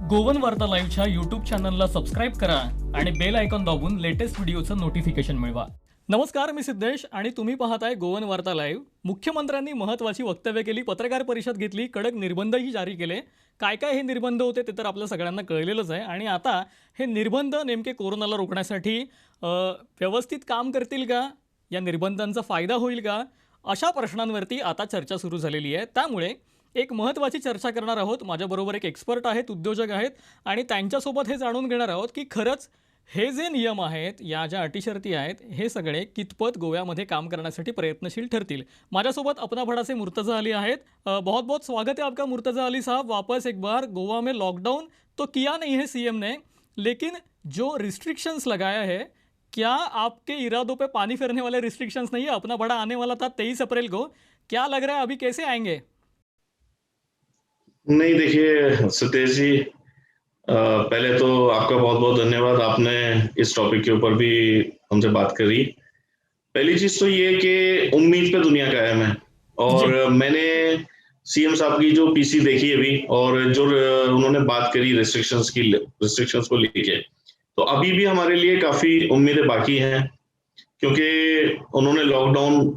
गोवन वार्ता लाईव्हच्या यूट्यूब चॅनलला सबस्क्राईब करा आणि बेल आयकॉन दाबून लेटेस्ट व्हिडिओचं नोटिफिकेशन मिळवा. नमस्कार, मी सिद्धेश आणि तुम्ही पाहताय गोवन वार्ता लाईव्ह. मुख्यमंत्र्यांनी महत्त्वाची वक्तव्य केली, पत्रकार परिषद घेतली, कडक निर्बंधही जारी केले. काय काय हे निर्बंध होते ते तर आपल्या सगळ्यांना कळलेलंच आहे. आणि आता हे निर्बंध नेमके कोरोनाला रोखण्यासाठी व्यवस्थित काम करतील का, या निर्बंधांचा फायदा होईल का, अशा प्रश्नांवरती आता चर्चा सुरू झालेली आहे. त्यामुळे एक महत्त्वाची चर्चा करणार आहोत. माझ्याबरोबर एक एक्सपर्ट आहेत, उद्योजक आहेत आणि त्यांच्यासोबत हे जाणून घेणार आहोत की खरंच हे जे नियम आहेत, या ज्या अटीशर्ती आहेत, हे सगळे कितपत गोव्यामध्ये काम करण्यासाठी प्रयत्नशील ठरतील. माझ्यासोबत अपना भड़ा से मुर्तज़ा अली आहेत. बहुत बहुत स्वागत है आपका मुर्तज़ा अली साहब. वापस एक बार गोवा में लॉकडाउन तो किया नहीं है सीएम ने, लेकिन जो रिस्ट्रिक्शंस लगाया है, क्या आपके इरादों पे पानी फेरने वाले रिस्ट्रिक्शंस नहीं है? अपना बड़ा आने वाला था 23 अप्रैल को. क्या लग रहा है अभी कैसे आएंगे? नहीं, देखिए सतीश जी, पहले तो आपका बहुत-बहुत धन्यवाद, आपने इस टॉपिक के ऊपर भी हमसे बात करी। पहली चीज तो ये कि उम्मीद पे दुनिया कायम है और जी. मैंने सीएम साहब की जो पीसी देखी अभी और जो उन्होंने बात करी रिस्ट्रिक्शंस को लेके, तो अभी भी हमारे लिए काफी उम्मीदें बाकी हैं, क्योंकि उन्होंने लॉकडाउन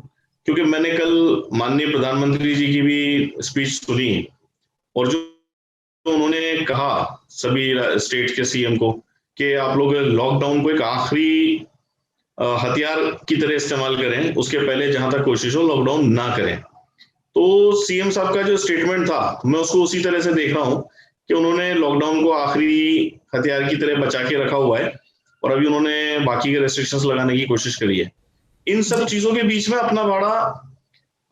क्योंकि मैंने कल माननीय प्रधानमंत्री जी की भी स्पीच सुनी और जो उन्होंने कहा सभी स्टेट के सीएम को कि आप लोग लॉकडाउन को एक आखिरी हथियार की तरह इस्तेमाल करें, उसके पहले जहां तक कोशिश हो लॉकडाउन ना करें। तो सीएम साहब का जो स्टेटमेंट था, मैं उसको उसी तरह से देख रहा हूं कि उन्होंने लॉकडाउन को आखिरी हथियार की तरह बचा के रखा हुआ है और अभी उन्होंने बाकी के रेस्ट्रिक्शंस लगाने की कोशिश करी है। इन सब चीजों के बीच में अपना बड़ा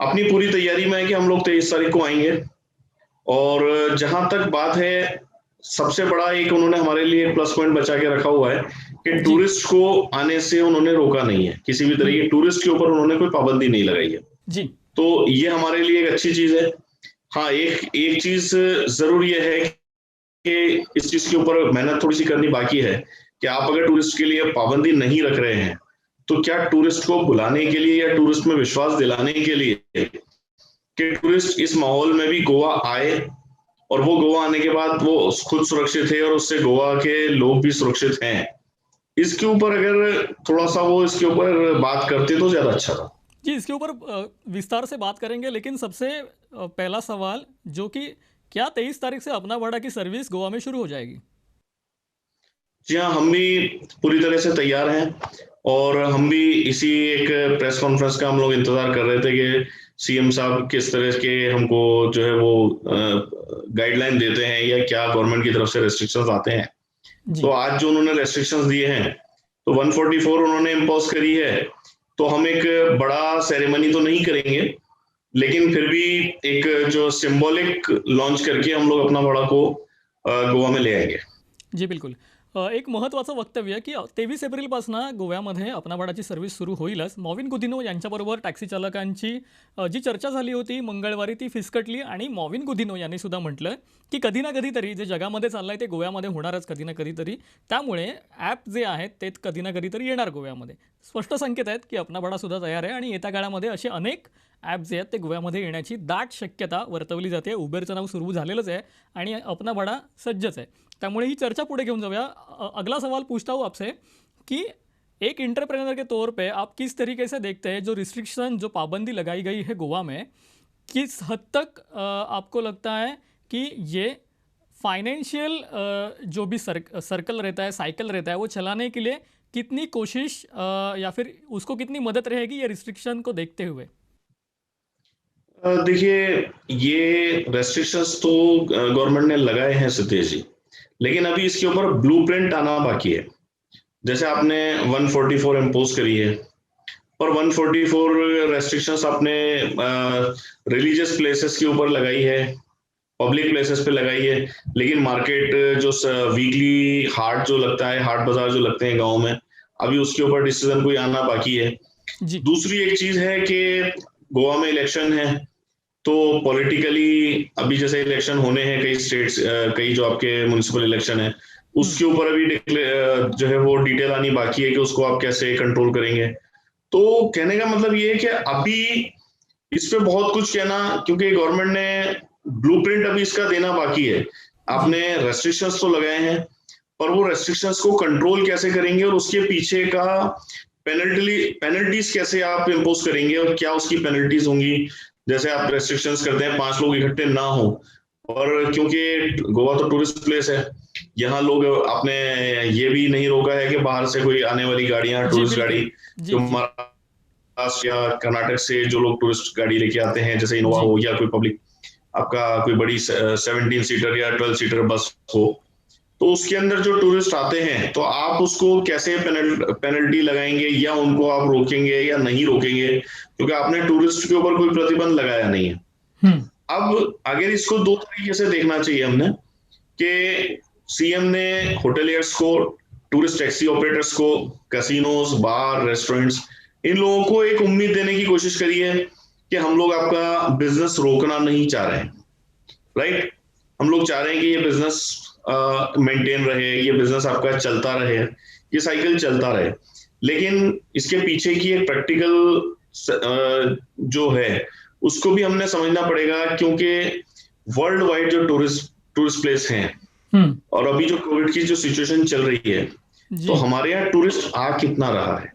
अपनी पूरी तैयारी में है कि हम लोग 23 तारीख को आएंगे। और जहां तक बात है, सबसे बड़ा एक उन्होंने हमारे लिए प्लस पॉइंट बचा के रखा हुआ है कि जी. टूरिस्ट को आने से उन्होंने रोका नहीं है, किसी भी तरह की टूरिस्ट के ऊपर उन्होंने कोई पाबंदी नहीं लगाई है। जी. तो ये हमारे लिए एक अच्छी चीज है। हाँ, एक चीज जरूर ये है कि इस चीज के ऊपर मेहनत थोड़ी सी करनी बाकी है कि आप अगर टूरिस्ट के लिए पाबंदी नहीं रख रहे हैं, तो क्या टूरिस्ट को बुलाने के लिए या टूरिस्ट में विश्वास दिलाने के लिए कि टूरिस्ट इस माहौल में भी गोवा आए और वो गोवा आने के बाद वो खुद सुरक्षित है और उससे गोवा के लोग भी सुरक्षित हैं, इसके ऊपर अगर थोड़ा सा वो इसके ऊपर बात करते तो ज्यादा अच्छा था। जी, इसके ऊपर विस्तार से बात करेंगे, लेकिन सबसे पहला सवाल जो कि क्या 23 तारीख से अपना बड़ा की सर्विस गोवा में शुरू हो जाएगी? जी हाँ, हम भी पूरी तरह से तैयार हैं और हम भी इसी एक प्रेस कॉन्फ्रेंस का हम लोग इंतजार कर रहे थे कि सीएम साहब किस तरह के हमको जो है वो गाइडलाइन देते हैं या क्या गवर्नमेंट की तरफ से रेस्ट्रिक्शंस आते हैं। जी. तो आज जो उन्होंने रेस्ट्रिक्शंस दिए हैं, तो 144 उन्होंने इम्पोज करी है, तो हम एक बड़ा सेरेमनी तो नहीं करेंगे, लेकिन फिर भी एक जो सिंबॉलिक लॉन्च करके हम लोग अपना बड़ा को गोवा में ले आएंगे। जी, बिलकुल. एक महत्त्वाचं वक्तव्य की 23 एप्रिलपासून गोव्यामध्ये अपना बडाची सर्व्हिस सुरू होईलच. मॉविन गुदिनो यांच्याबरोबर टॅक्सी चालकांची जी चर्चा झाली होती मंगळवारी, ती फिसकटली आणि मॉविन गुदिनो यांनी सुद्धा म्हटलं की कधी ना कधीतरी जे जगामध्ये चाललं आहे ते गोव्यामध्ये होणारच कधी ना कधीतरी. त्यामुळे ॲप जे आहेत ते कधी ना कधीतरी येणार गोव्यामध्ये. स्पष्ट संकेत आहेत की अपना बडासुद्धा तयार आहे आणि येत्या काळामध्ये असे अनेक ॲप जे आहेत ते गोव्यामध्ये येण्याची दाट शक्यता वर्तवली जाते. उबेरचं नाव सुरू झालेलंच आहे आणि अपना बडा सज्जच आहे. त्यामुळे ही चर्चा पुढे घेऊन जाऊया. अगला सवाल पूछता हूँ आपसे कि एक एंटरप्रेन्योर के तौर पे आप किस तरीके से देखते हैं जो रिस्ट्रिक्शन, जो पाबंदी लगाई गई है गोवा में, किस हद तक आपको लगता है कि ये फाइनेंशियल जो भी सर्कल रहता है, साइकिल रहता है, वो चलाने के लिए कितनी कोशिश या फिर उसको कितनी मदद रहेगी ये रिस्ट्रिक्शन को देखते हुए? देखिए, ये रेस्ट्रिक्शंस तो गवर्नमेंट ने लगाए हैं सतीश जी, लेकिन अभी इसके ऊपर ब्लूप्रिंट आना बाकी है। जैसे आपने 144 इम्पोज करी है और 144 रेस्ट्रिक्शंस आपने रिलीजियस प्लेसेस के ऊपर लगाई है, पब्लिक प्लेसेस पे लगाई है, लेकिन मार्केट जो वीकली हाट जो लगता है, हाट बाजार जो लगते हैं गांव में, अभी उसके ऊपर डिसीजन कोई आना बाकी है। जी. दूसरी एक चीज है कि गोवा में इलेक्शन है, तो पॉलिटिकली अभी जैसे इलेक्शन होने हैं कई स्टेट्स, कई जो आपके म्युनिसिपल इलेक्शन है, उसके ऊपर अभी जो है वो डिटेल आनी बाकी है कि उसको आप कैसे कंट्रोल करेंगे। तो कहने का मतलब ये है कि अभी इस पे बहुत कुछ कहना, क्योंकि गवर्नमेंट ने ब्लूप्रिंट अभी इसका देना बाकी है। आपने रेस्ट्रिक्शंस तो लगाए हैं, पर वो रेस्ट्रिक्शंस को कंट्रोल कैसे करेंगे और उसके पीछे का पेनल्टीज कैसे आप इम्पोज करेंगे और क्या उसकी पेनल्टीज होंगी। जैसे आप रेस्ट्रिक्शंस करते हैं 5 लोग इकट्ठे ना हो, और क्योंकि गोवा तो टूरिस्ट प्लेस है, यहाँ लोग, आपने ये भी नहीं रोका है कि बाहर से कोई आने वाली गाड़ियां, जी टूरिस्ट बिल्कुल। गाड़ी जी जो जी महाराष्ट्र या कर्नाटक से जो लोग टूरिस्ट गाड़ी लेके आते हैं, जैसे इनोवा जी हो या कोई पब्लिक आपका कोई बड़ी 17 सीटर या 12 सीटर बस हो, तो उसके अंदर जो टूरिस्ट आते हैं तो आप उसको कैसे पेनल्टी लगाएंगे, या उनको आप रोकेंगे या नहीं रोकेंगे, क्योंकि आपने टूरिस्ट के ऊपर कोई प्रतिबंध लगाया नहीं है। हम्म अब अगर इसको दो तरीके से देखना चाहिए हमने, कि सीएम ने होटेलियर्स को, टूरिस्ट टैक्सी ऑपरेटर्स को, कैसीनोज, बार, रेस्टोरेंट्स, इन लोगों को एक उम्मीद देने की कोशिश करी है कि हम लोग आपका बिजनेस रोकना नहीं चाह रहे हैं, राइट। हम लोग चाह रहे हैं कि ये बिजनेस मेंटेन रहे, ये बिजनेस आपका चलता रहे, ये साइकिल चलता रहे। लेकिन इसके पीछे की एक प्रैक्टिकल जो है उसको भी हमने समझना पड़ेगा, क्योंकि वर्ल्ड वाइड जो टूरिस्ट प्लेस हैं, हम्म और अभी जो कोविड की जो सिचुएशन चल रही है, तो जी हमारे यहाँ टूरिस्ट आ कितना रहा है।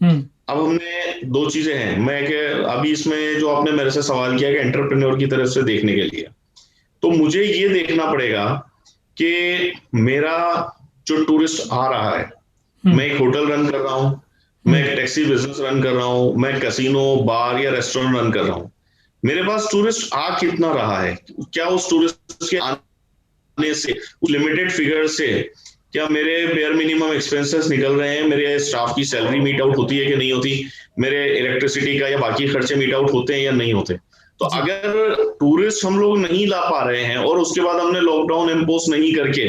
हम्म अब हमने दो चीजें हैं, मैं अभी इसमें जो आपने मेरे से सवाल किया कि एंटरप्रेन्योर की तरफ से देखने के लिए, तो मुझे ये देखना पड़ेगा कि मेरा जो टूरिस्ट आ रहा है, मैं एक होटल रन कर रहा हूँ, मैं एक टैक्सी बिजनेस रन कर रहा हूँ, मैं कैसीनो, बार या रेस्टोरेंट रन कर रहा हूँ, मेरे पास टूरिस्ट आ कितना रहा है, क्या उस टूरिस्ट के आने से, उस लिमिटेड फिगर से, क्या मेरे बेयर मिनिमम एक्सपेंसेस निकल रहे हैं, मेरे स्टाफ की सैलरी मीट आउट होती है कि नहीं होती, मेरे इलेक्ट्रिसिटी का या बाकी खर्चे मीट आउट होते हैं या नहीं होते। तो जी अगर टूरिस्ट हम लोग नहीं ला पा रहे हैं और उसके बाद हमने लॉकडाउन इम्पोज नहीं करके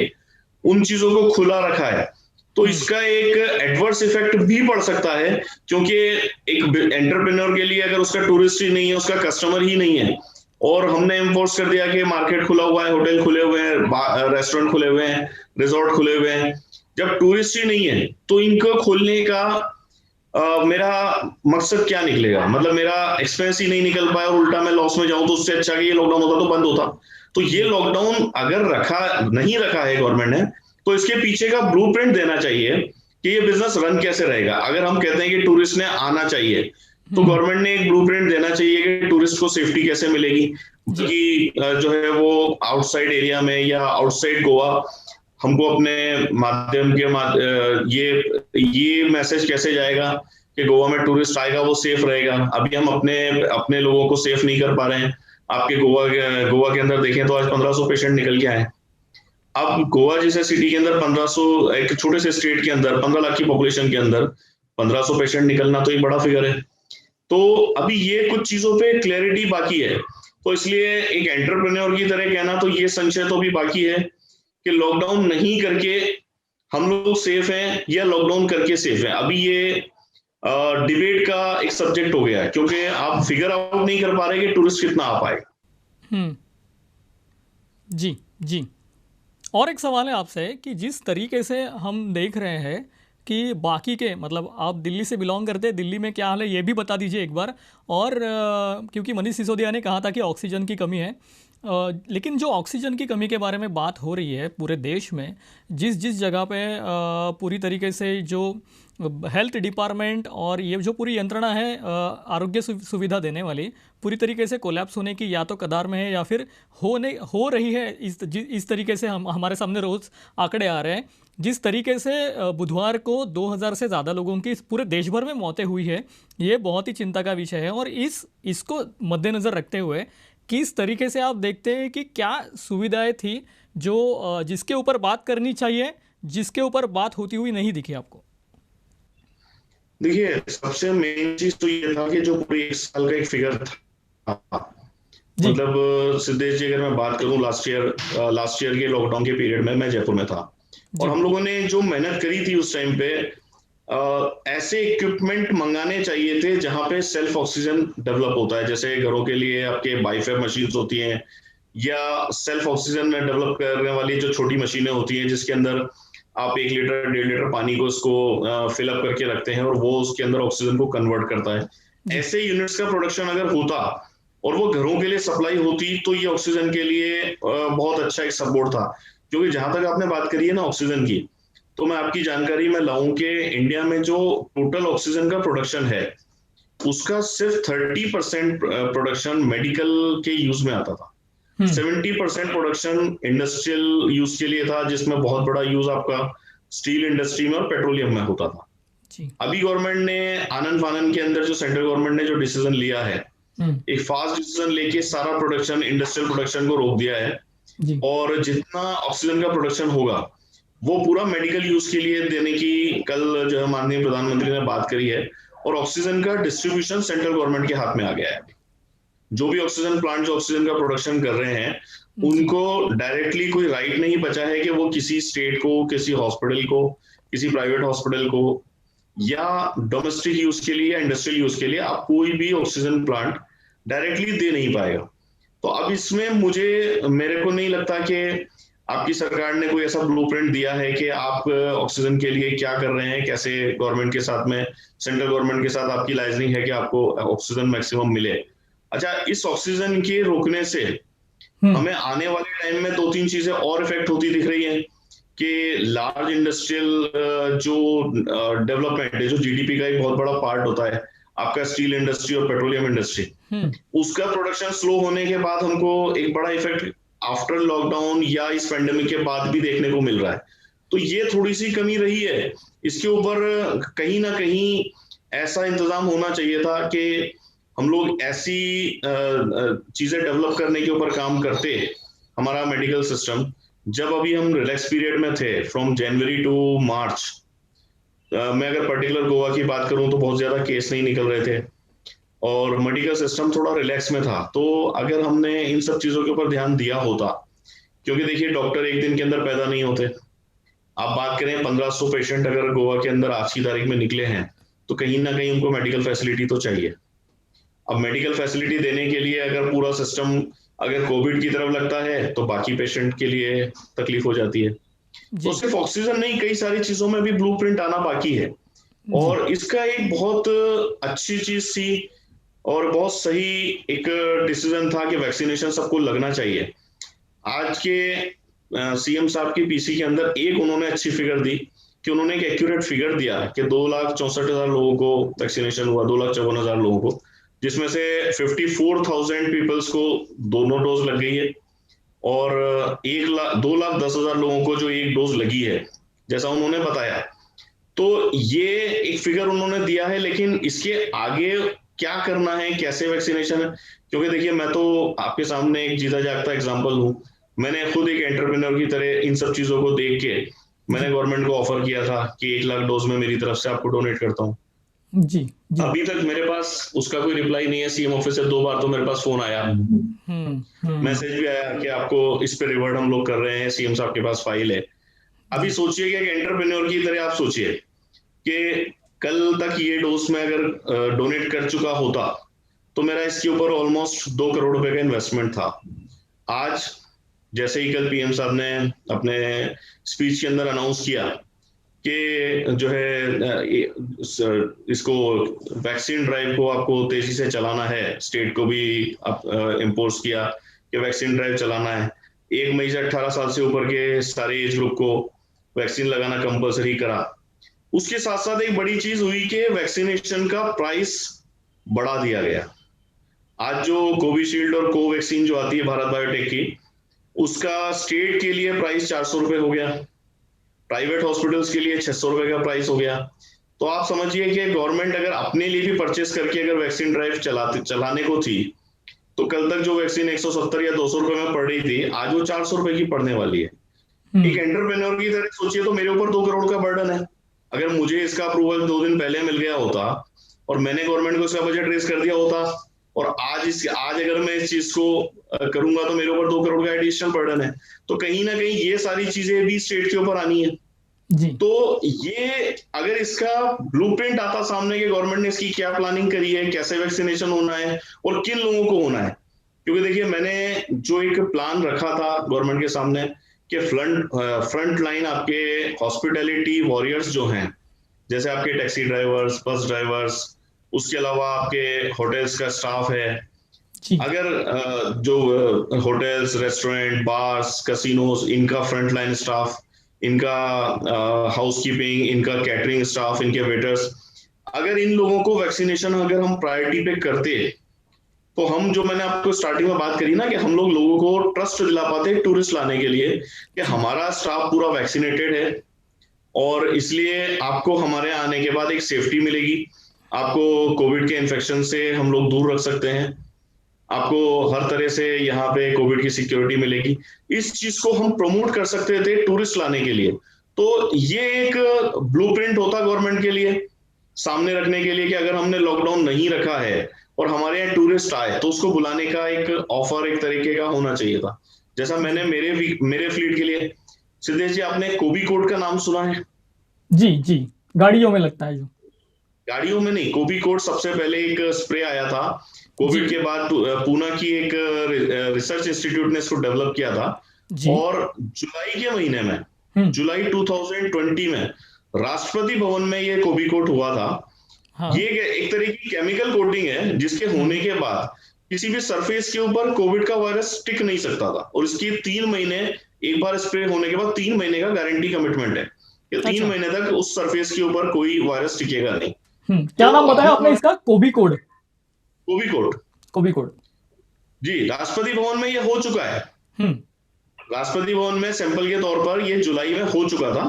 उन चीजों को खुला रखा है, तो इसका एक एडवर्स इफेक्ट भी पड़ सकता है, क्योंकि एक एंटरप्रेन्योर के लिए अगर उसका टूरिस्ट ही नहीं है, उसका कस्टमर ही नहीं है, और हमने इम्पोज कर दिया कि मार्केट खुला हुआ है, होटल खुले हुए हैं, रेस्टोरेंट खुले हुए हैं, रिजॉर्ट खुले हुए हैं, जब टूरिस्ट ही नहीं है तो इनको खोलने का मेरा मकसद क्या निकलेगा, मतलब मेरा एक्सपेंस ही नहीं निकल पाया और उल्टा मैं लॉस में जाऊं, तो उससे अच्छा कि ये लॉकडाउन होता तो बंद होता। तो ये लॉकडाउन अगर नहीं रखा है गवर्नमेंट ने, तो इसके पीछे का ब्लूप्रिंट देना चाहिए कि ये बिजनेस रन कैसे रहेगा। अगर हम कहते हैं कि टूरिस्ट ने आना चाहिए, तो गवर्नमेंट ने एक ब्लूप्रिंट देना चाहिए कि टूरिस्ट को सेफ्टी कैसे मिलेगी, कि जो है वो आउटसाइड एरिया में या आउटसाइड गोवा हमको अपने माध्यम के ये मैसेज कैसे जाएगा कि गोवा में टूरिस्ट आएगा वो सेफ रहेगा। अभी हम अपने लोगों को सेफ नहीं कर पा रहे हैं। आपके गोवा के अंदर देखें तो आज 1500 पेशेंट निकल के आए। अब गोवा जैसे सिटी के अंदर 1500, एक छोटे से स्टेट के अंदर 15 लाख की पॉपुलेशन के अंदर 1500 पेशेंट निकलना तो एक बड़ा फिगर है। तो अभी ये कुछ चीजों पे क्लैरिटी बाकी है, तो इसलिए एक एंटरप्रेन्योर की तरह कहना तो ये संशय तो भी बाकी है कि लॉकडाउन नहीं करके हम लोग सेफ हैं या लॉकडाउन करके सेफ हैं। अभी ये डिबेट का एक सब्जेक्ट हो गया है, क्योंकि आप फिगर आउट नहीं कर पा रहे कि टूरिस्ट कितना आ पाएगा। जी जी। और एक सवाल है आपसे कि जिस तरीके से हम देख रहे हैं कि बाकी के, मतलब आप दिल्ली से बिलोंग करते हैं, दिल्ली में क्या हाल है ये भी बता दीजिए एक बार। और क्योंकि मनीष सिसोदिया ने कहा था कि ऑक्सीजन की कमी है, लेकिन जो ऑक्सीजन की कमी के बारे में बात हो रही है पूरे देश में, जिस जिस जगह पे पूरी तरीके से जो हेल्थ डिपार्टमेंट और ये जो पूरी यंत्रणा है आरोग्य सुविधा देने वाली, पूरी तरीके से कोलैप्स होने की या तो कगार में है या फिर हो रही है। इस तरीके से हमारे सामने रोज़ आंकड़े आ रहे हैं। जिस तरीके से बुधवार को 2000 से ज़्यादा लोगों की पूरे देश भर में मौतें हुई है, ये बहुत ही चिंता का विषय है। और इसको मद्देनज़र रखते हुए किस तरीके से आप देखते हैं कि क्या सुविधाएं थी जो जिसके ऊपर बात करनी चाहिए, जिसके ऊपर बात होती हुई नहीं दिखी आपको? देखिए, सबसे मेन चीज तो ये था कि जो पूरे 1 साल का एक फिगर था, मतलब सिद्धेश जी अगर मैं बात करूं लास्ट ईयर के लॉकडाउन के पीरियड में मैं जयपुर में था, और हम लोगों ने जो मेहनत करी थी उस टाइम पे, ऐसे इक्विपमेंट मंगाने चाहिए थे जहां पे सेल्फ ऑक्सीजन डेवलप होता है। जैसे घरों के लिए आपके बाइफेब मशीन्स होती हैं, या सेल्फ ऑक्सीजन में डेवलप करने वाली जो छोटी मशीनें होती हैं जिसके अंदर आप 1 लीटर 1.5 लीटर पानी को उसको फिलअप करके रखते हैं और वो उसके अंदर ऑक्सीजन को कन्वर्ट करता है। ऐसे यूनिट्स का प्रोडक्शन अगर होता और वो घरों के लिए सप्लाई होती तो ये ऑक्सीजन के लिए बहुत अच्छा एक सपोर्ट था। क्योंकि जहां तक आपने बात करी है ना ऑक्सीजन की, तो मैं आपकी जानकारी में लाऊं कि इंडिया में जो टोटल ऑक्सीजन का प्रोडक्शन है उसका सिर्फ 30% प्रोडक्शन मेडिकल के यूज में आता था। 70% प्रोडक्शन इंडस्ट्रियल यूज के लिए था, जिसमें बहुत बड़ा यूज आपका स्टील इंडस्ट्री में और पेट्रोलियम में होता था। जी। अभी गवर्नमेंट ने आनन फानन के अंदर जो सेंट्रल गवर्नमेंट ने जो डिसीजन लिया है, एक फास्ट डिसीजन लेके सारा प्रोडक्शन इंडस्ट्रियल प्रोडक्शन को रोक दिया है। जी। और जितना ऑक्सीजन का प्रोडक्शन होगा वो पूरा मेडिकल यूज के लिए देने की कल जो है माननीय प्रधानमंत्री ने बात करी है। और ऑक्सीजन का डिस्ट्रीब्यूशन सेंट्रल गवर्नमेंट के हाथ में आ गया है। जो भी ऑक्सीजन प्लांट जो ऑक्सीजन का प्रोडक्शन कर रहे हैं उनको डायरेक्टली कोई राइट नहीं बचा है कि वो किसी स्टेट को, किसी हॉस्पिटल को, किसी प्राइवेट हॉस्पिटल को या डोमेस्टिक यूज के लिए या इंडस्ट्रियल यूज के लिए आप कोई भी ऑक्सीजन प्लांट डायरेक्टली दे नहीं पाएगा। तो अब इसमें मेरे को नहीं लगता कि आपकी सरकार ने कोई ऐसा ब्लूप्रिंट दिया है कि आप ऑक्सीजन के लिए क्या कर रहे हैं, कैसे गवर्नमेंट के साथ में, सेंट्रल गवर्नमेंट के साथ आपकी लाइजनिंग है कि आपको ऑक्सीजन मैक्सिमम मिले। अच्छा, इस ऑक्सीजन के रोकने से हमें आने वाले टाइम में 2-3 चीजें और इफेक्ट होती दिख रही है कि लार्ज इंडस्ट्रियल जो डेवलपमेंट है, जो जीडीपी का एक बहुत बड़ा पार्ट होता है आपका स्टील इंडस्ट्री और पेट्रोलियम इंडस्ट्री, उसका प्रोडक्शन स्लो होने के बाद हमको एक बड़ा इफेक्ट आफ्टर लॉकडाउन या इस पेंडेमिक के बाद भी देखने को मिल रहा है। तो ये थोड़ी सी कमी रही है। इसके ऊपर कहीं ना कहीं ऐसा इंतजाम होना चाहिए था कि हम लोग ऐसी चीजें डेवलप करने के ऊपर काम करते हमारा मेडिकल सिस्टम। जब अभी हम रिलैक्स पीरियड में थे फ्रॉम जनवरी टू मार्च, मैं अगर पर्टिकुलर गोवा की बात करूं तो बहुत ज्यादा केस नहीं निकल रहे थे और मेडिकल सिस्टम थोड़ा रिलैक्स में था। तो अगर हमने इन सब चीजों के ऊपर ध्यान दिया होता, क्योंकि देखिए डॉक्टर एक दिन के अंदर पैदा नहीं होते। आप बात करें 1500 पेशेंट अगर गोवा के अंदर आज की तारीख में निकले हैं तो कहीं ना कहीं उनको मेडिकल फैसिलिटी तो चाहिए। अब मेडिकल फैसिलिटी देने के लिए अगर पूरा सिस्टम अगर कोविड की तरफ लगता है तो बाकी पेशेंट के लिए तकलीफ हो जाती है। तो सिर्फ ऑक्सीजन नहीं, कई सारी चीजों में भी ब्लूप्रिंट आना बाकी है। और इसका एक बहुत अच्छी चीज थी और बहुत सही एक डिसीजन था कि वैक्सीनेशन सबको लगना चाहिए। आज के सीएम साहब की पीसी के अंदर एक उन्होंने अच्छी फिगर दी कि उन्होंने एक एक्यूरेट फिगर दिया कि 2,64,000 लोगों को वैक्सीनेशन हुआ, 2,54,000 लोगों को, जिसमें से 54,000 पीपल्स को दोनों डोज लग गई है और 2,10,000 लोगों को जो एक डोज लगी है, जैसा उन्होंने बताया। तो ये एक फिगर उन्होंने दिया है, लेकिन इसके आगे क्या करना है, कैसे वैक्सीनेशन है, क्योंकि देखिए मैं तो आपके सामने एक जीता जागता एग्जांपल हूं। मैंने खुद एक एंटरप्रेन्योर की तरह इन सब चीजों को देख के मैंने गवर्नमेंट को ऑफर किया था कि 1 लाख डोज में मेरी तरफ से आपको डोनेट करता हूँ। जी। अभी तक मेरे पास उसका कोई रिप्लाई नहीं है। सीएम ऑफिस से 2 बार तो मेरे पास फोन आया, मैसेज भी आया कि आपको इस पे रिवर्ट हम लोग कर रहे हैं, सीएम साहब के पास फाइल है। अभी सोचिए कि एंटरप्रेन्योर की तरह आप सोचिए कि कल तक ये डोज में अगर डोनेट कर चुका होता तो मेरा इसके ऊपर ऑलमोस्ट 2 करोड़ रुपए का इन्वेस्टमेंट था। आज जैसे ही कल पीएम साहब ने अपने स्पीच के अंदर अनाउंस किया कि जो है इसको वैक्सीन ड्राइव को आपको तेजी से चलाना है, स्टेट को भी इम्पोज किया कि वैक्सीन ड्राइव चलाना है। 1 मई से 18 साल से ऊपर के सारे एज ग्रुप को वैक्सीन लगाना कंपलसरी करा। उसके साथ साथ एक बड़ी चीज हुई कि वैक्सीनेशन का प्राइस बढ़ा दिया गया। आज जो कोविशील्ड और कोवैक्सीन जो आती है भारत बायोटेक की, उसका स्टेट के लिए प्राइस 400 रुपए हो गया, प्राइवेट हॉस्पिटल्स के लिए 600 रुपए का प्राइस हो गया। तो आप समझिए कि गवर्नमेंट अगर अपने लिए भी परचेस करके अगर वैक्सीन ड्राइव चलाने को थी तो कल तक जो वैक्सीन 170 या 200 रुपए में पड़ रही थी, आज वो 400 रुपए की पड़ने वाली है। एक एंटरप्रेन्योर की तरह सोचिए तो मेरे ऊपर 2 करोड़ का बर्डन है। अगर मुझे इसका अप्रूवल 2 दिन पहले मिल गया होता और मैंने गवर्नमेंट को इसका बजट रेज कर दिया होता और आज अगर मैं इस चीज को करूंगा तो मेरे ऊपर 2 करोड़ का एडिशनल बर्डन है। तो कहीं ना कहीं ये सारी चीजें भी स्टेट के ऊपर आनी है जी। तो ये अगर इसका ब्लूप्रिंट आता सामने कि गवर्नमेंट ने इसकी क्या प्लानिंग करी है, कैसे वैक्सीनेशन होना है और किन लोगों को होना है। क्योंकि देखिए मैंने जो एक प्लान रखा था गवर्नमेंट के सामने कि फ्रंट लाइन आपके हॉस्पिटैलिटी वॉरियर्स जो हैं, जैसे आपके टैक्सी ड्राइवर्स, बस ड्राइवर्स, उसके अलावा आपके होटल्स का स्टाफ है, जी अगर जो होटल्स, रेस्टोरेंट, बार्स, कैसीनोज, इनका फ्रंट लाइन स्टाफ, इनका हाउसकीपिंग, इनका कैटरिंग स्टाफ, इनके वेटर्स, अगर इन लोगों को वैक्सीनेशन अगर हम प्रायोरिटी पे करते, तो हम, जो मैंने आपको स्टार्टिंग में बात करी ना, कि हम लोगों को ट्रस्ट दिला पाते हैं टूरिस्ट लाने के लिए कि जी हमारा स्टाफ पूरा वैक्सीनेटेड है, और इसलिए आपको हमारे आने के बाद एक सेफ्टी मिलेगी, आपको कोविड के इन्फेक्शन से हम लोग दूर रख सकते हैं, आपको हर तरह से यहाँ पे कोविड की सिक्योरिटी मिलेगी। इस चीज को हम प्रमोट कर सकते थे टूरिस्ट लाने के लिए। तो ये एक ब्लूप्रिंट होता गवर्नमेंट के लिए सामने रखने के लिए, कि अगर हमने लॉकडाउन नहीं रखा है और हमारे यहाँ टूरिस्ट आए, तो उसको बुलाने का एक ऑफर एक तरीके का होना चाहिए था। जैसा मैंने मेरे फ्लीट के लिए, सिद्धेश जी, आपने कोबी कोड का नाम सुना है? जी जी, गाड़ियों में लगता है जो। गाड़ियों में नहीं, कोबी कोड सबसे पहले एक स्प्रे आया था जी कोविड के बाद। पूना की एक रिसर्च इंस्टीट्यूट ने इसको डेवलप किया था, जी। और जुलाई के महीने में, हम्म। जुलाई 2020 में राष्ट्रपति भवन में ये कोबी कोट हुआ था। हाँ। ये एक तरह की केमिकल कोटिंग है, जिसके होने के बाद किसी भी सरफेस के ऊपर कोविड का वायरस टिक नहीं सकता था, और इसकी 3 महीने, एक बार स्प्रे होने के बाद 3 महीने का गारंटी कमिटमेंट है कि 3 महीने तक उस सरफेस के ऊपर कोई वायरस टिकेगा नहीं। क्या तो नाम बताया आपने हम इसका? कोबी कोड। कोबी कोट, कोबी कोड। जी, राष्ट्रपति भवन में ये हो चुका है। हम्म। राष्ट्रपति भवन में सैंपल के तौर पर ये जुलाई में हो चुका था।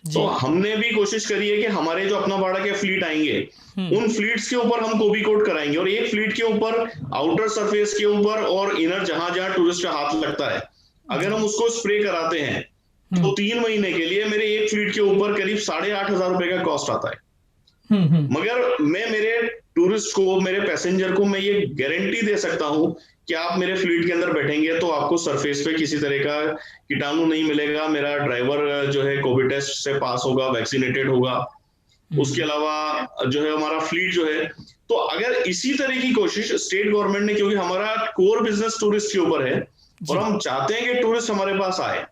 जी तो हमने भी कोशिश करी है कि हमारे जो अपना बाड़ा के फ्लीट आएंगे, उन फ्लीट्स के ऊपर हम कोबी कोट कराएंगे, और एक फ्लीट के ऊपर, आउटर सरफेस के ऊपर और इनर, जहां जहां टूरिस्ट का हाथ लगता है, अगर हम उसको स्प्रे कराते हैं, तो 3 महीने के लिए मेरे एक फ्लीट के ऊपर करीब 8,500 रुपए का कॉस्ट आता है। मगर मैं मेरे टूरिस्ट को, मेरे पैसेंजर को मैं ये गारंटी दे सकता हूं कि आप मेरे फ्लीट के अंदर बैठेंगे तो आपको सरफेस पे किसी तरह का कीटाणु नहीं मिलेगा, मेरा ड्राइवर जो है कोविड टेस्ट से पास होगा, वैक्सीनेटेड होगा, उसके अलावा जो है हमारा फ्लीट जो है। तो अगर इसी तरह की कोशिश स्टेट गवर्नमेंट ने, क्योंकि हमारा कोर बिजनेस टूरिस्ट के ऊपर है और हम चाहते हैं कि टूरिस्ट हमारे पास आए,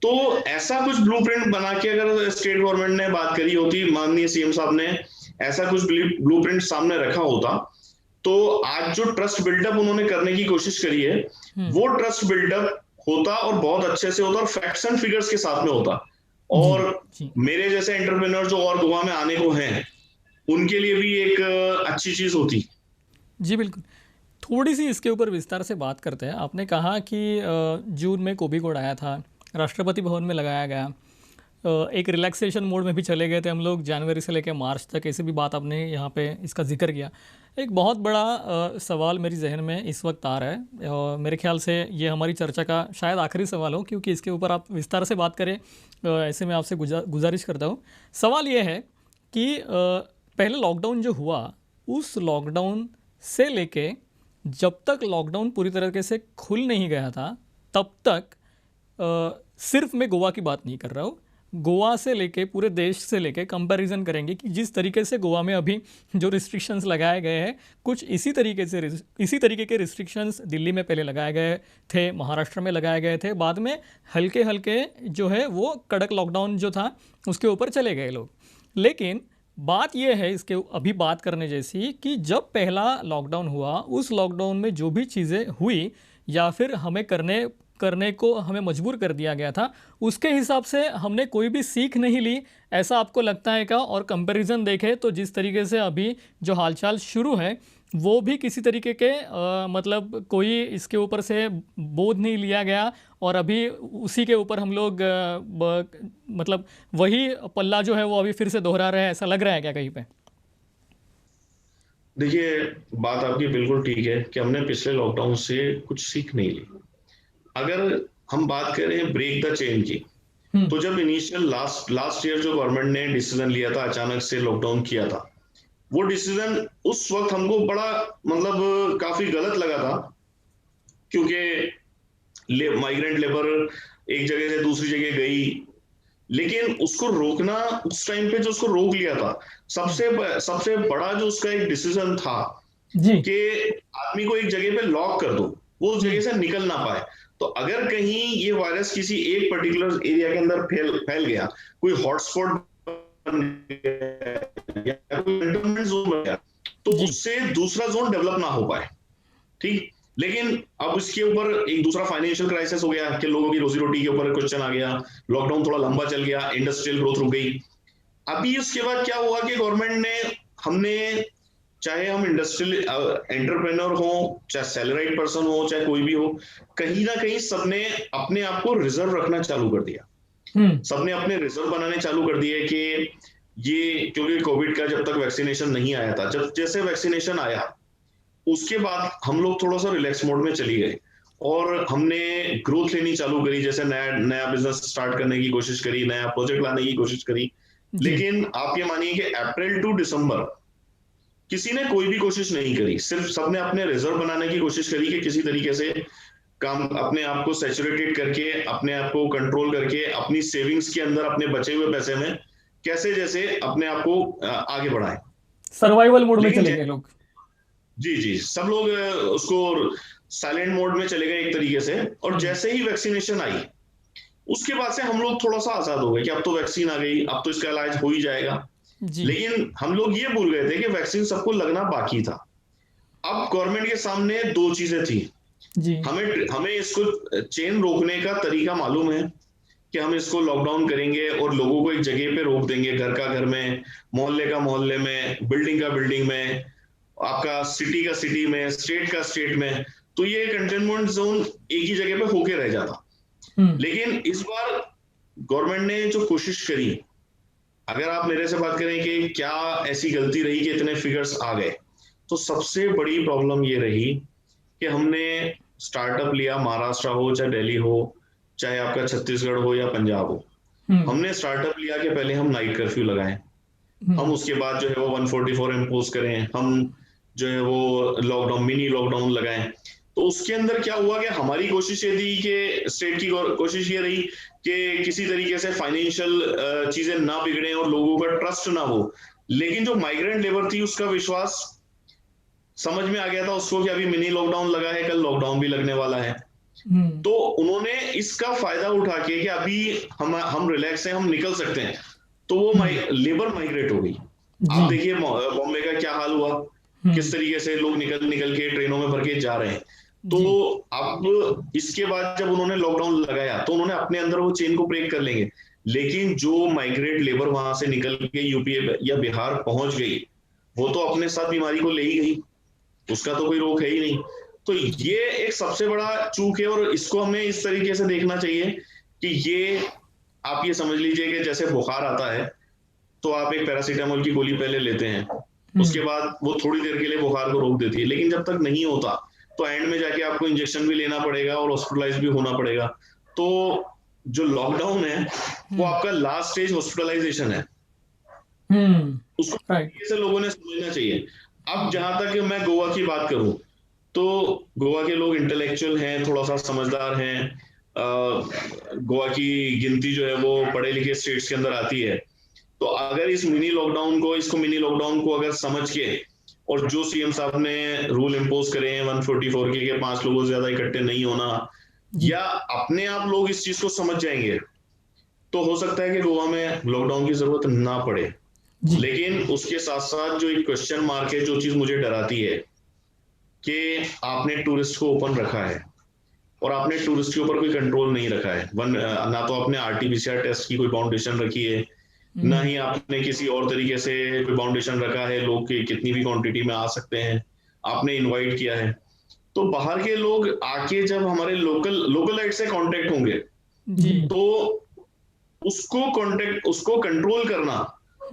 तो ऐसा कुछ ब्लूप्रिंट बना के अगर स्टेट गवर्नमेंट ने बात करी होती, माननीय सीएम साहब ने ऐसा कुछ ब्लूप्रिंट सामने रखा होता, तो आज जो ट्रस्ट बिल्डअप उन्होंने करने की कोशिश करी है, वो ट्रस्ट बिल्डअप होता और बहुत अच्छे से होता, और फैक्ट्स एंड फिगर्स के साथ में होता, और मेरे जैसे एंटरप्रेन्योर जो और गोवा में आने को हैं, उनके लिए भी एक अच्छी चीज होती। जी बिल्कुल। थोड़ी सी इसके ऊपर विस्तार से बात करते हैं। आपने कहा कि जून में कोबी कोड आया था, राष्ट्रपति भवन में लगाया गया, एक रिलैक्सेशन मोड में भी चले गए थे हम लोग जनवरी से लेकर मार्च तक, ऐसे भी बात आपने यहाँ पे इसका जिक्र किया। एक बहुत बड़ा सवाल मेरी जहन में इस वक्त आ रहा है, और मेरे ख्याल से ये हमारी चर्चा का शायद आखिरी सवाल हो, क्योंकि इसके ऊपर आप विस्तार से बात करें, ऐसे में आपसे गुजारिश करता हूँ। सवाल ये है कि पहले लॉकडाउन जो हुआ, उस लॉकडाउन से लेके जब तक लॉकडाउन पूरी तरीके से खुल नहीं गया था, तब तक सिर्फ मैं गोवा की बात नहीं कर रहा हूँ, गोवा से लेके पूरे देश से लेके कंपैरिजन करेंगे कि जिस तरीके से गोवा में अभी जो रिस्ट्रिक्शंस लगाए गए हैं, कुछ इसी तरीके के रिस्ट्रिक्शंस दिल्ली में पहले लगाए गए थे, महाराष्ट्र में लगाए गए थे, बाद में हल्के हल्के जो है वो कड़क लॉकडाउन जो था उसके ऊपर चले गए लोग। लेकिन बात यह है इसके अभी बात करने जैसी, कि जब पहला लॉकडाउन हुआ, उस लॉकडाउन में जो भी चीज़ें हुई या फिर हमें करने को हमें मजबूर कर दिया गया था, उसके हिसाब से हमने कोई भी सीख नहीं ली, ऐसा आपको लगता है क्या? और कंपैरिजन देखें तो जिस तरीके से अभी जो हालचाल शुरू है, वो भी किसी तरीके के मतलब कोई इसके ऊपर से बोध नहीं लिया गया, और अभी उसी के ऊपर हम लोग मतलब वही पल्ला जो है वो अभी फिर से दोहरा रहे हैं, ऐसा लग रहा है क्या कहीं पे? देखिए, बात आपकी बिल्कुल ठीक है कि हमने पिछले लॉकडाउन से कुछ सीख नहीं ली। अगर हम बात करें ब्रेक द चेन की, तो जब इनिशियल लास्ट ईयर जो गवर्नमेंट ने डिसीजन लिया था, अचानक से लॉकडाउन किया था, वो डिसीजन उस वक्त हमको बड़ा मतलब काफी गलत लगा था, क्योंकि माइग्रेंट लेबर एक जगह से दूसरी जगह गई, लेकिन उसको रोकना, उस टाइम पे जो उसको रोक लिया था, सबसे बड़ा जो उसका एक डिसीजन था कि आदमी को एक जगह पे लॉक कर दो, वो उस जगह से निकल ना पाए। तो अगर कहीं ये वायरस किसी एक पर्टिकुलर एरिया के अंदर फैल गया, कोई हॉटस्पॉट बन गया या कोई कंटेनमेंट जोन बन गया, तो उससे दूसरा जोन डेवलप ना हो पाए। ठीक, लेकिन अब इसके ऊपर एक दूसरा फाइनेंशियल क्राइसिस हो गया कि लोगों की रोजी रोटी के ऊपर क्वेश्चन आ गया, लॉकडाउन थोड़ा लंबा चल गया, इंडस्ट्रियल ग्रोथ रुक गई। अभी उसके बाद क्या हुआ कि गवर्नमेंट ने, हमने, चाहे हम इंडस्ट्रियल एंटरप्रेन्योर हो, चाहे सैलराइड पर्सन हो, चाहे कोई भी हो, कहीं ना कहीं सबने अपने आप को रिजर्व रखना चालू कर दिया। सबने अपने रिजर्व बनाने चालू कर दिए कि ये, क्योंकि कोविड का जब तक वैक्सीनेशन नहीं आया था, जब जैसे वैक्सीनेशन आया उसके बाद हम लोग थोड़ा सा रिलैक्स मोड में चली गए और हमने ग्रोथ लेनी चालू करी, जैसे नया नया बिजनेस स्टार्ट करने की कोशिश करी, नया प्रोजेक्ट लाने की कोशिश करी। लेकिन आप ये मानिए कि अप्रैल टू दिसंबर किसी ने कोई भी कोशिश नहीं करी, सिर्फ सबने अपने रिजर्व बनाने की कोशिश करी कि किसी तरीके से काम, अपने आप को सैचुरेटेड करके, अपने आप को कंट्रोल करके, अपनी सेविंग्स के अंदर अपने बचे हुए पैसे में कैसे जैसे अपने आप को आगे बढ़ाएं। सर्वाइवल मोड में लेकिन चले गए लोग। जी जी, सब लोग उसको साइलेंट मोड में चले गए एक तरीके से। और जैसे ही वैक्सीनेशन आई उसके बाद से हम लोग थोड़ा सा आजाद हो गए कि अब तो वैक्सीन आ गई, अब तो इसका इलाज हो ही जाएगा। लेकिन हम लोग ये भूल गए थे कि वैक्सीन सबको लगना बाकी था। अब गवर्नमेंट के सामने दो चीजें थी। हमें हमें इसको चेन रोकने का तरीका मालूम है कि हम इसको लॉकडाउन करेंगे और लोगों को एक जगह पे रोक देंगे, घर का घर में, मोहल्ले का मोहल्ले में, बिल्डिंग का बिल्डिंग में, आपका सिटी का सिटी में, स्टेट का स्टेट में, तो ये कंटेनमेंट जोन एक ही जगह पे होके रह जाता। लेकिन इस बार गवर्नमेंट ने जो कोशिश करी, अगर आप मेरे से बात करें कि क्या ऐसी गलती रही कि इतने फिगर्स आ गए, तो सबसे बड़ी प्रॉब्लम ये रही कि हमने स्टार्टअप लिया, महाराष्ट्र हो चाहे दिल्ली हो, चाहे आपका छत्तीसगढ़ हो या पंजाब हो, हमने स्टार्टअप लिया कि पहले हम नाइट कर्फ्यू लगाएं, हम उसके बाद जो है वो 144 इम्पोज करें, हम जो है वो लॉकडाउन, मिनी लॉकडाउन लगाएं। तो उसके अंदर क्या हुआ कि हमारी कोशिश ये थी कि स्टेट की कोशिश ये रही कि किसी तरीके से फाइनेंशियल चीजें ना बिगड़े और लोगों का ट्रस्ट ना हो। लेकिन जो माइग्रेंट लेबर थी उसका विश्वास समझ में आ गया था उसको कि अभी मिनी लॉकडाउन लगा है, कल लॉकडाउन भी लगने वाला है। तो उन्होंने इसका फायदा उठा के कि अभी हम रिलैक्स हैं, हम निकल सकते हैं, तो वो लेबर माइग्रेट हो गई। आप देखिए बॉम्बे का क्या हाल हुआ, किस तरीके से लोग निकल निकल के ट्रेनों में भर के जा रहे हैं। तो अब इसके बाद जब उन्होंने लॉकडाउन लगाया तो उन्होंने अपने अंदर वो चेन को ब्रेक कर लेंगे। लेकिन जो माइग्रेट लेबर वहां से निकल के यूपी या बिहार पहुंच गई, वो तो अपने साथ बीमारी को ले ही गई, उसका तो कोई रोक है ही नहीं। तो ये एक सबसे बड़ा चूक है और इसको हमें इस तरीके से देखना चाहिए कि ये, आप ये समझ लीजिए कि जैसे बुखार आता है तो आप एक पैरासीटामोल की गोली पहले लेते हैं, उसके बाद वो थोड़ी देर के लिए बुखार को रोक देती है, लेकिन जब तक नहीं होता तो एंड में जाके आपको इंजेक्शन भी लेना पड़ेगा और हॉस्पिटलाइज भी होना पड़ेगा। तो जो लॉकडाउन है वो आपका लास्ट स्टेज हॉस्पिटलाइजेशन है, उसको से लोगों ने समझना चाहिए। अब जहां तक मैं गोवा की बात करूं तो गोवा के लोग इंटेलेक्चुअल हैं, थोड़ा सा समझदार हैं, गोवा की गिनती जो है वो पढ़े लिखे स्टेट्स के अंदर आती है। तो अगर इस मिनी लॉकडाउन को, अगर समझ के, और जो सीएम साहब ने रूल इम्पोज करे हैं 144 के 5 लोगों से ज्यादा इकट्ठे नहीं होना, या अपने आप लोग इस चीज को समझ जाएंगे, तो हो सकता है कि गोवा में लॉकडाउन की जरूरत ना पड़े। लेकिन उसके साथ साथ जो एक क्वेश्चन मार्क है, जो चीज मुझे डराती है कि आपने टूरिस्ट को ओपन रखा है और आपने टूरिस्ट के ऊपर कोई कंट्रोल नहीं रखा है। ना तो आपने आरटीपीसीआर टेस्ट की कोई बाउंडेशन रखी है, ना ही आपने किसी और तरीके से कोई बाउंडेशन रखा है, लोग कितनी भी क्वांटिटी में आ सकते हैं, आपने इनवाइट किया है। तो बाहर के लोग आके जब हमारे लोकलाइट से कांटेक्ट होंगे तो उसको कंट्रोल करना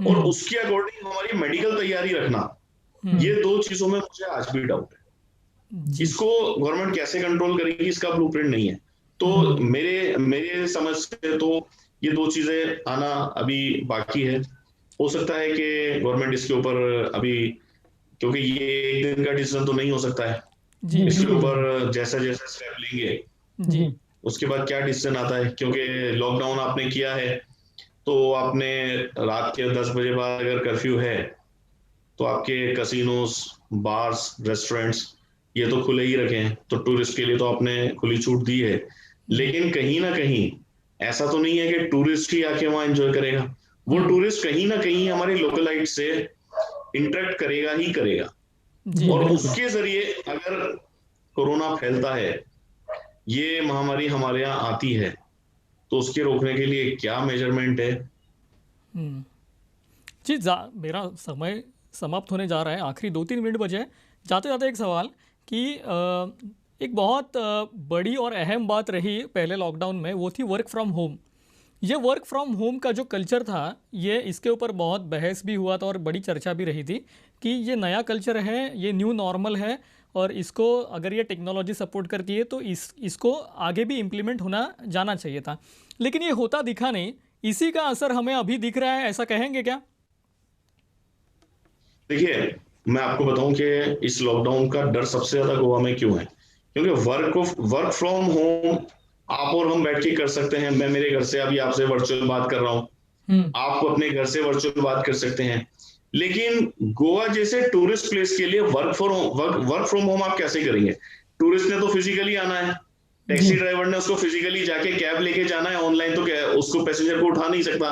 और उसके अकॉर्डिंग हमारी मेडिकल तैयारी रखना, ये दो चीजों में मुझे आज भी डाउट है। इसको गवर्नमेंट कैसे कंट्रोल करेगी इसका ब्लूप्रिंट नहीं है। तो मेरे समझ से तो ये दो चीजें आना अभी बाकी है। हो सकता है कि गवर्नमेंट इसके ऊपर अभी, क्योंकि ये एक दिन का डिसीजन तो नहीं हो सकता है, इसके ऊपर जैसा जैसा स्टेप लेंगे उसके बाद क्या डिसीजन आता है। क्योंकि लॉकडाउन आपने किया है तो आपने रात के 10 बजे बाद अगर कर्फ्यू है तो आपके कसिनोस, बार्स, रेस्टोरेंट्स ये तो खुले ही रखे हैं, तो टूरिस्ट के लिए तो आपने खुली छूट दी है। लेकिन कहीं ना कहीं ऐसा तो नहीं है कि टूरिस्ट ही आके वहां एंजॉय करेगा। वो टूरिस्ट कहीं ना कहीं हमारे लोकलाइट से इंटरेक्ट करेगा ही करेगा, और उसके जरिए अगर कोरोना फैलता है, ये महामारी हमारे यहाँ आती है, तो उसके रोकने के लिए क्या मेजरमेंट है? हम्म, जी मेरा समय समाप्त होने जा रहा है, आखिरी 2-3 मिनट बचे हैं। जाते जाते एक सवाल कि एक बहुत बड़ी और अहम बात रही पहले लॉकडाउन में, वो थी वर्क फ्रॉम होम। ये वर्क फ्रॉम होम का जो कल्चर था, ये इसके ऊपर बहुत बहस भी हुआ था और बड़ी चर्चा भी रही थी कि ये नया कल्चर है, ये न्यू नॉर्मल है, और इसको अगर ये टेक्नोलॉजी सपोर्ट करती है तो इसको आगे भी इम्प्लीमेंट होना जाना चाहिए था, लेकिन ये होता दिखा नहीं। इसी का असर हमें अभी दिख रहा है, ऐसा कहेंगे क्या? देखिए, मैं आपको बताऊं कि इस लॉकडाउन का डर सबसे ज्यादा गोवा में क्यों है, क्योंकि वर्क फ्रॉम होम आप और हम बैठ के कर सकते हैं। मैं मेरे घर से अभी आपसे वर्चुअल बात कर रहा हूँ, हम्म। आप अपने घर से वर्चुअल बात कर सकते हैं, लेकिन गोवा जैसे टूरिस्ट प्लेस के लिए वर्क फ्रॉम होम आप कैसे करेंगे? टूरिस्ट ने तो फिजिकली आना है, जी। टैक्सी ड्राइवर ने उसको फिजिकली जाके कैब लेके जाना है, ऑनलाइन तो क्या उसको पैसेंजर को उठा नहीं सकता,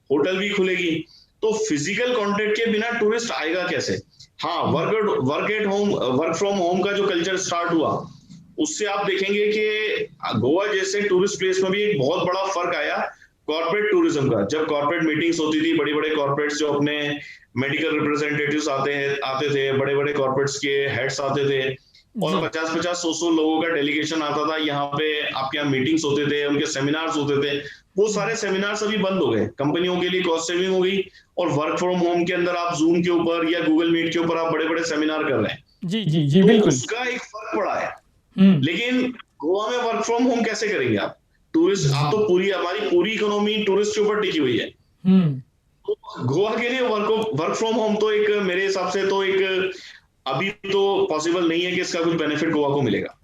होटल भी खुलेगी, तो फिजिकल कांटेक्ट के बिना टूरिस्ट आएगा कैसे? हाँ, वर्क फ्रॉम होम का जो कल्चर स्टार्ट हुआ, उससे आप देखेंगे कि गोवा जैसे टूरिस्ट प्लेस में भी एक बहुत बड़ा फर्क आया कॉर्पोरेट टूरिज्म का। जब कॉर्पोरेट मीटिंग्स होती थी, बड़े बड़े कॉर्पोरेट्स जो अपने मेडिकल रिप्रेजेंटेटिव्स आते थे, बड़े बड़े कॉर्पोरेट्स के हेड्स आते थे, और जी। 50-50 100 लोगों का डेलीगेशन आता था, यहाँ पे आपके यहाँ मीटिंग्स होते थे, उनके सेमिनार्स होते थे। वो सारे सेमिनार्स अभी बंद हो गए, कंपनियों के लिए कॉस्ट सेविंग हो गई, और वर्क फ्रॉम होम के अंदर आप जूम के ऊपर या गूगल मीट के ऊपर आप बड़े बड़े सेमिनार कर रहे हैं, जी जी जी, तो बिल्कुल। उसका एक फर्क पड़ा है। हम्म। लेकिन गोवा में वर्क फ्रॉम होम कैसे करेंगे आप? टूरिस्ट, आप तो हमारी पूरी इकोनॉमी टूरिस्ट के ऊपर टिकी हुई है, हम्म। तो गोवा के लिए वर्क फ्रॉम होम तो एक, मेरे हिसाब से तो एक अभी तो पॉसिबल नहीं है कि इसका कुछ बेनिफिट गोवा को मिलेगा।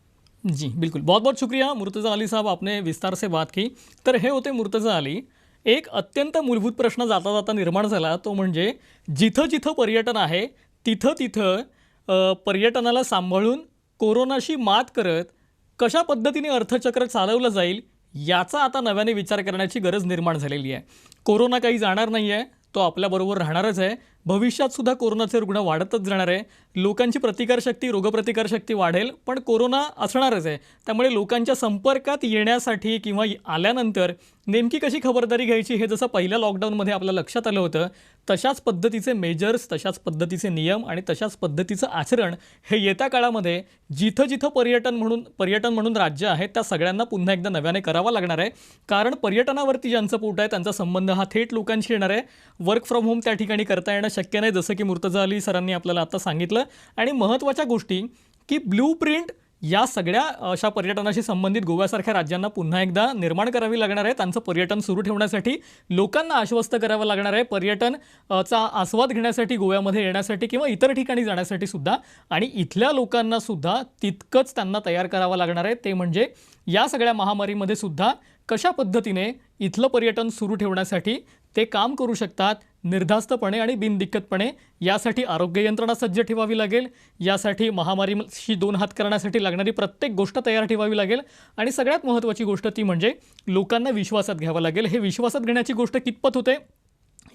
जी बिल्कुल, बहुत बहुत शुक्रिया मुर्तजा अली साहेब, आपने विस्तार से बात की. तर हे होते मुर्तजा अली. एक अत्यंत मूलभूत प्रश्न जाता जाता निर्माण झाला, तो म्हणजे जिथं जिथं पर्यटन आहे तिथं तिथं पर्यटनाला सांभाळून कोरोनाशी मात करत कशा पद्धतीने अर्थचक्र चालवलं जाईल याचा आता नव्याने विचार करण्याची गरज निर्माण झालेली आहे. कोरोना काही जाणार नाही आहे, तो आपल्याबरोबर राहणारच आहे. भविष्यात सुद्धा कोरोनाचे रुग्ण वाढतच जाणार आहे. लोकांची प्रतिकारशक्ती, रोगप्रतिकारशक्ती वाढेल, पण कोरोना असणारच आहे. त्यामुळे लोकांच्या संपर्कात येण्यासाठी किंवा आल्यानंतर नेमकी कशी खबरदारी घ्यायची हे जसं पहिल्या लॉकडाऊनमध्ये आपल्या लक्षात आलं होतं, तशाच पद्धतीचे मेजर्स, तशाच पद्धतीचे नियम आणि तशाच पद्धतीचं आचरण हे येत्या काळामध्ये जिथं जिथं पर्यटन म्हणून राज्य आहेत त्या सगळ्यांना पुन्हा एकदा नव्याने करावं लागणार आहे. कारण पर्यटनावरती ज्यांचं पोट आहे त्यांचा संबंध हा थेट लोकांशी येणार आहे. वर्क फ्रॉम होम त्या ठिकाणी करता येणं शक्य नाही, जसं की मुर्तजा अली सरांनी आपल्याला आता सांगितलं. आणि महत्त्वाच्या गोष्टी की ब्लूप्रिंट या सगळ्या अशा पर्यटनाशी संबंधित गोव्यासारख्या राज्यांना पुन्हा एकदा निर्माण करावी लागणार आहे. त्यांचं पर्यटन सुरू ठेवण्यासाठी लोकांना आश्वस्त करावं लागणार आहे, पर्यटनचा आस्वाद घेण्यासाठी गोव्यामध्ये येण्यासाठी किंवा इतर ठिकाणी जाण्यासाठी सुद्धा. आणि इथल्या लोकांना सुद्धा तितकंच त्यांना तयार करावं लागणार आहे, ते म्हणजे या सगळ्या महामारीमध्ये सुद्धा कशा पद्धतीने इथलं पर्यटन सुरू ठेवण्यासाठी ते काम करू शकतात निर्धास्तपणे आणि बिनदिक्कतपणे. यासाठी आरोग्य यंत्रणा सज्ज ठेवावी लागेल, यासाठी महामारीशी 2 हात करण्यासाठी लागणारी प्रत्येक गोष्ट तयार ठेवावी लागेल. आणि सगळ्यात महत्त्वाची गोष्ट ती म्हणजे लोकांना विश्वासात घ्यावं लागेल. हे विश्वासात घेण्याची गोष्ट कितपत होते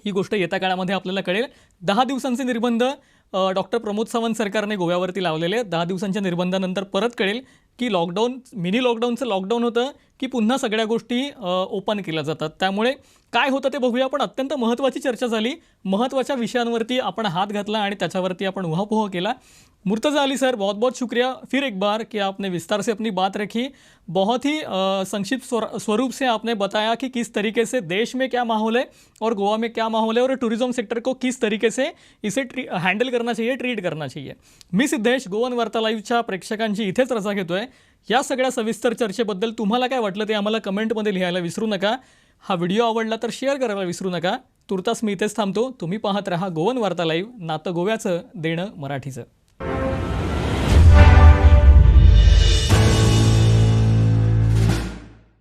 ही गोष्ट येत्या काळामध्ये आपल्याला कळेल. 10 दिवसांचे निर्बंध डॉक्टर प्रमोद सावंत सरकारने गोव्यावरती लावलेले. 10 दिवसांच्या निर्बंधानंतर परत कळेल की लॉकडाऊन मिनी लॉकडाऊनचं लॉकडाऊन होतं की पुन्हा सगळ्या गोष्टी ओपन केल्या जातात. त्यामुळे काय होतं ते बघूया. पण अत्यंत महत्त्वाची चर्चा झाली, महत्त्वाच्या विषयांवरती आपण हात घातला आणि त्याच्यावरती आपण उहापोह केला. मुर्तजा अली सर, बहुत बहुत शुक्रिया फिर एक बार कि आपने विस्तार से अपनी बात रखी. बहुत ही संक्षिप्त स्वरूप से आपने बताया कि किस तरीके से देश में क्या माहौल है और गोवा में क्या माहौल है और टूरिज्म सेक्टर को किस तरीके से इसे हँडल करना चाहिए, ट्रीट करना चाहिए. मी सिद्धेश, गोवन वार्ता लाईव्हच्या प्रेक्षकांची इथेच रजा घेतोय. या सगळ्या सविस्तर चर्चेबद्दल तुम्हाला काय वाटलं ते आम्हाला कमेंटमध्ये लिहायला विसरू नका. हा व्हिडिओ आवडला तर शेअर करायला विसरू नका. तुर्तास मी इथेच थांबतो. तुम्ही पाहत रहा गोवन वार्ता लाईव्ह, नातं गोव्याचं, देणं मराठीचं.